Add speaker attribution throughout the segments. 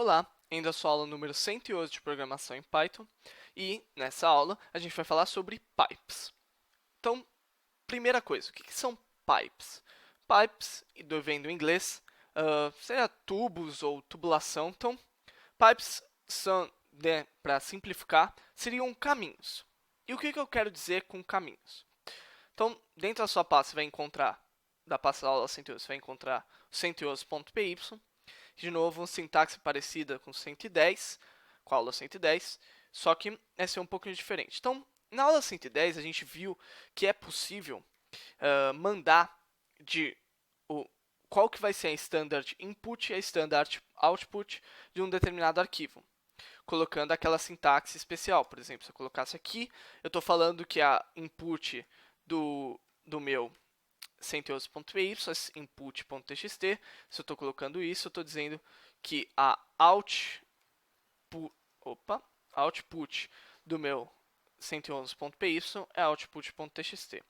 Speaker 1: Olá, ainda sou a aula número 108 de programação em Python e nessa aula a gente vai falar sobre pipes. Então, primeira coisa, o que são pipes? Pipes, vem do inglês, seria tubos ou tubulação. Então, pipes são, para simplificar, seriam caminhos. E o que eu quero dizer com caminhos? Então, dentro da sua pasta, você vai encontrar, da pasta da aula 108, você vai encontrar o 108.py. De novo, uma sintaxe parecida com 110, com a aula 110, só que essa é um pouquinho diferente. Então, na aula 110, a gente viu que é possível mandar qual que vai ser a standard input e a standard output de um determinado arquivo, colocando aquela sintaxe especial. Por exemplo, se eu colocasse aqui, eu estou falando que a input do meu 108.py, input.txt, se eu estou colocando isso, eu estou dizendo que a output do meu 111.py é output.txt.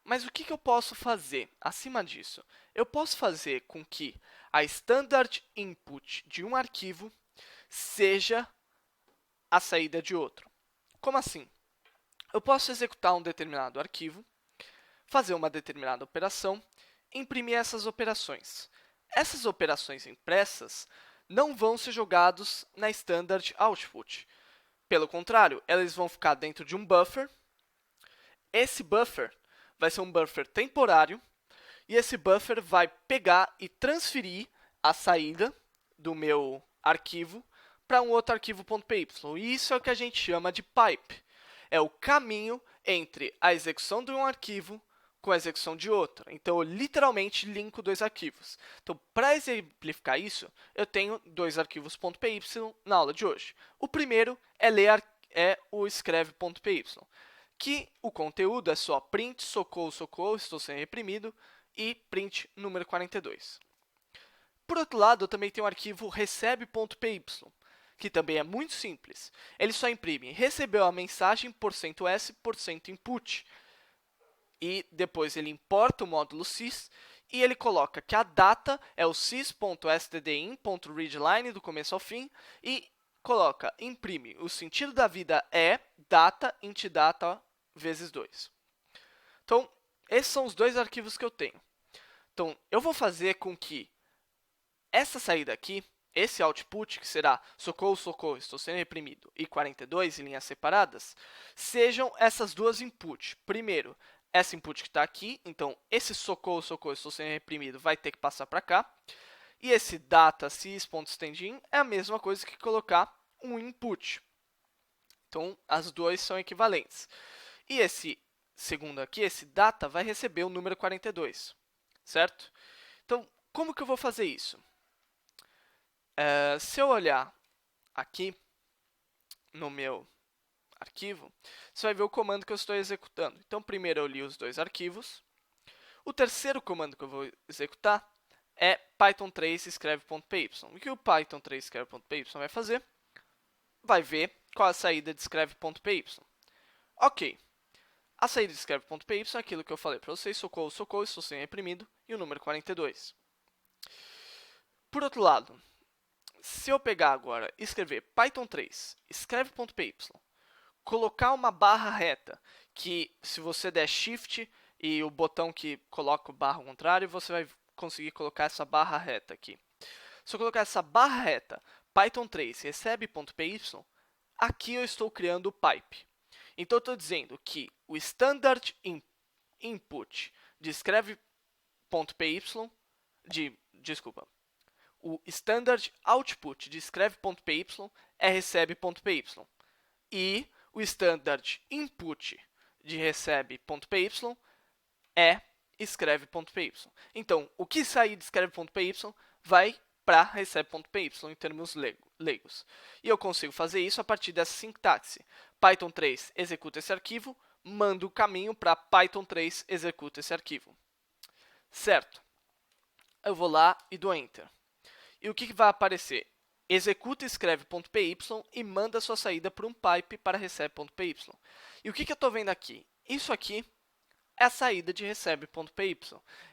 Speaker 1: Mas o que eu posso fazer acima disso? Eu posso fazer com que a standard input de um arquivo seja a saída de outro. Como assim? Eu posso executar um determinado arquivo, fazer uma determinada operação, imprimir essas operações. Essas operações impressas não vão ser jogadas na standard output. Pelo contrário, elas vão ficar dentro de um buffer. Esse buffer vai ser um buffer temporário e esse buffer vai pegar e transferir a saída do meu arquivo para um outro arquivo .py. E isso é o que a gente chama de pipe. É o caminho entre a execução de um arquivo com a execução de outro. Então, eu literalmente linko dois arquivos. Então, para exemplificar isso, eu tenho dois arquivos .py na aula de hoje. O primeiro é o escreve.py, que o conteúdo é só print, socorro, socorro, estou sendo reprimido, e print número 42. Por outro lado, eu também tenho o arquivo recebe.py, que também é muito simples. Ele só imprime recebeu a mensagem %s %input. E depois ele importa o módulo sys e ele coloca que a data é o sys.stdin.readline do começo ao fim e coloca, imprime, o sentido da vida é data int data vezes 2. Então, esses são os dois arquivos que eu tenho. Então, eu vou fazer com que essa saída aqui, esse output, que será socorro, socorro, estou sendo reprimido, e 42 em linhas separadas, sejam essas duas inputs. Primeiro, essa input que está aqui, então esse socorro, socorro, estou sendo reprimido, vai ter que passar para cá. E esse data sys.standin é a mesma coisa que colocar um input. Então, as duas são equivalentes. E esse segundo aqui, esse data, vai receber o número 42, certo? Então, como que eu vou fazer isso? Se eu olhar aqui no meu arquivo, você vai ver o comando que eu estou executando. Então, primeiro eu li os dois arquivos. O terceiro comando que eu vou executar é python3 escreve.py. O que o python3 escreve.py vai fazer? Vai ver qual a saída de escreve.py. Ok. A saída de escreve.py é aquilo que eu falei para vocês, socorro, socorro, estou sendo reprimido, e o número 42. Por outro lado, se eu pegar agora e escrever python3 escreve.py, colocar uma barra reta, que se você der shift e o botão que coloca o barra ao contrário, você vai conseguir colocar essa barra reta aqui. Se eu colocar essa barra reta, python3 recebe.py, aqui eu estou criando o pipe. Então, eu estou dizendo que o standard input de escreve.py, o standard output de escreve.py é recebe.py. E o standard input de recebe.py é escreve.py. Então, o que sair de escreve.py vai para recebe.py em termos leigos. E eu consigo fazer isso a partir dessa sintaxe. Python 3 executa esse arquivo, manda o caminho para Python 3 executa esse arquivo. Certo? Eu vou lá e dou Enter. E o que vai aparecer? Executa escreve.py e manda sua saída para um pipe para recebe.py. E o que eu estou vendo aqui? Isso aqui é a saída de recebe.py.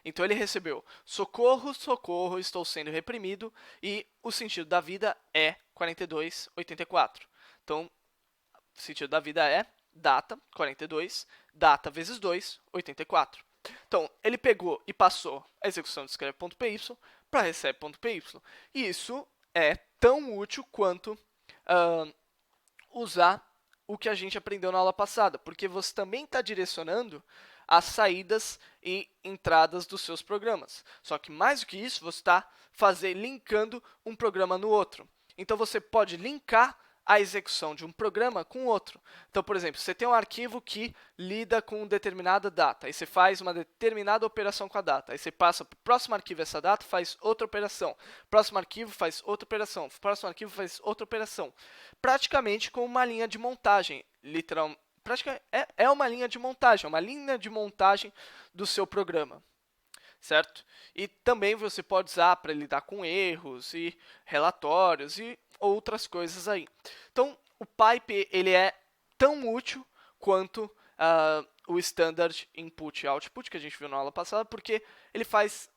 Speaker 1: Então ele recebeu socorro, socorro, estou sendo reprimido, e o sentido da vida é 4284. Então, o sentido da vida é data, 42, data vezes 2, 84. Então, ele pegou e passou a execução de escreve.py para recebe.py. E isso é tão útil quanto usar o que a gente aprendeu na aula passada, porque você também está direcionando as saídas e entradas dos seus programas. Só que mais do que isso, você está linkando um programa no outro. Então, você pode linkar a execução de um programa com outro. Então, por exemplo, você tem um arquivo que lida com determinada data, aí você faz uma determinada operação com a data, aí você passa para o próximo arquivo essa data, faz outra operação, próximo arquivo faz outra operação, próximo arquivo faz outra operação. Praticamente com uma linha de montagem, literalmente. É uma linha de montagem do seu programa, certo? E também você pode usar para lidar com erros e relatórios e outras coisas aí. Então, o pipe ele é tão útil quanto o standard input e output que a gente viu na aula passada, porque ele faz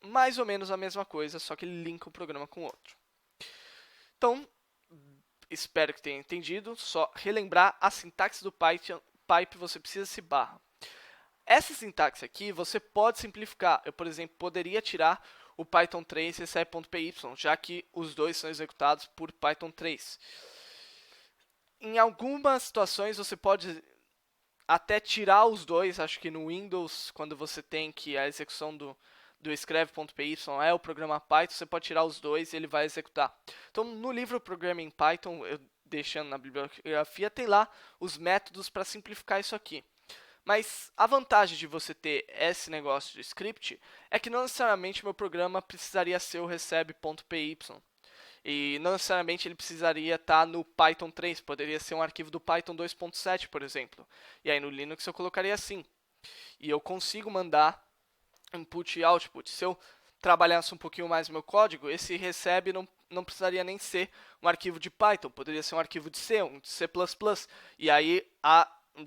Speaker 1: mais ou menos a mesma coisa, só que ele linka um programa com o outro. Então, espero que tenha entendido. Só relembrar a sintaxe do pipe, você precisa se barra. Essa sintaxe aqui você pode simplificar. Eu, por exemplo, poderia tirar o Python 3 recebe.py, já que os dois são executados por Python 3. Em algumas situações você pode até tirar os dois. Acho que no Windows, quando você tem que a execução do escreve.py é o programa Python, você pode tirar os dois e ele vai executar. Então, no livro Programming Python, eu deixando na bibliografia, tem lá os métodos para simplificar isso aqui. Mas a vantagem de você ter esse negócio de script é que não necessariamente meu programa precisaria ser o recebe.py. E não necessariamente ele precisaria estar no Python 3, poderia ser um arquivo do Python 2.7, por exemplo. E aí no Linux eu colocaria assim. E eu consigo mandar input e output. Se eu trabalhasse um pouquinho mais no meu código, esse recebe não precisaria nem ser um arquivo de Python, poderia ser um arquivo de C, um de C++. E aí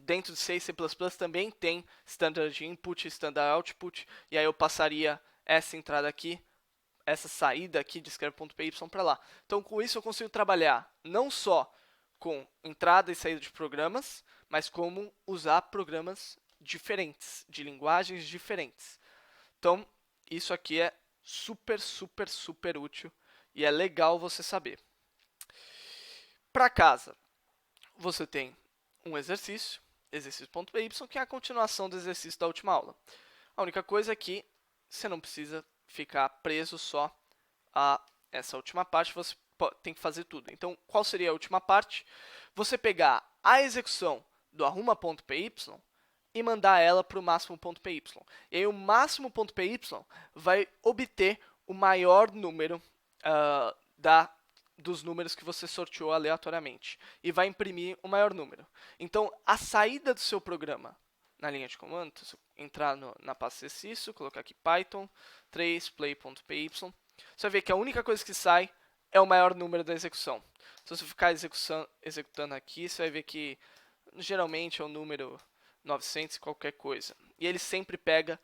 Speaker 1: dentro de C e C++ também tem standard input e standard output, e aí eu passaria essa entrada aqui, essa saída aqui de escreve.py para lá. Então, com isso eu consigo trabalhar não só com entrada e saída de programas, mas como usar programas diferentes, de linguagens diferentes. Então, isso aqui é super, super, super útil e é legal você saber. Para casa, você tem um exercício, exercício.py, que é a continuação do exercício da última aula. A única coisa é que você não precisa ficar preso só a essa última parte, você tem que fazer tudo. Então, qual seria a última parte? Você pegar a execução do arruma.py e mandar ela para o máximo.py. E aí o máximo.py vai obter o maior número dos números que você sorteou aleatoriamente e vai imprimir o maior número. Então, a saída do seu programa na linha de comando, se eu entrar na pasta exercício, colocar aqui Python 3 play.py, você vai ver que a única coisa que sai é o maior número da execução. Se você ficar executando aqui, você vai ver que geralmente é o número 900 e qualquer coisa. E ele sempre pega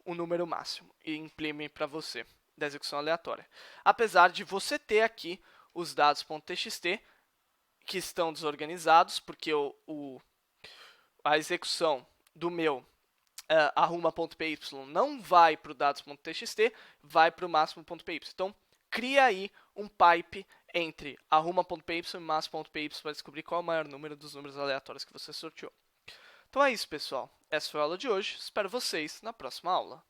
Speaker 1: o número máximo e imprime para você da execução aleatória. Apesar de você ter aqui os dados.txt que estão desorganizados, porque a execução do meu arruma.py não vai para o dados.txt, vai para o máximo.py. Então, cria aí um pipe entre arruma.py e máximo.py para descobrir qual é o maior número dos números aleatórios que você sorteou. Então é isso, pessoal. Essa foi a aula de hoje. Espero vocês na próxima aula.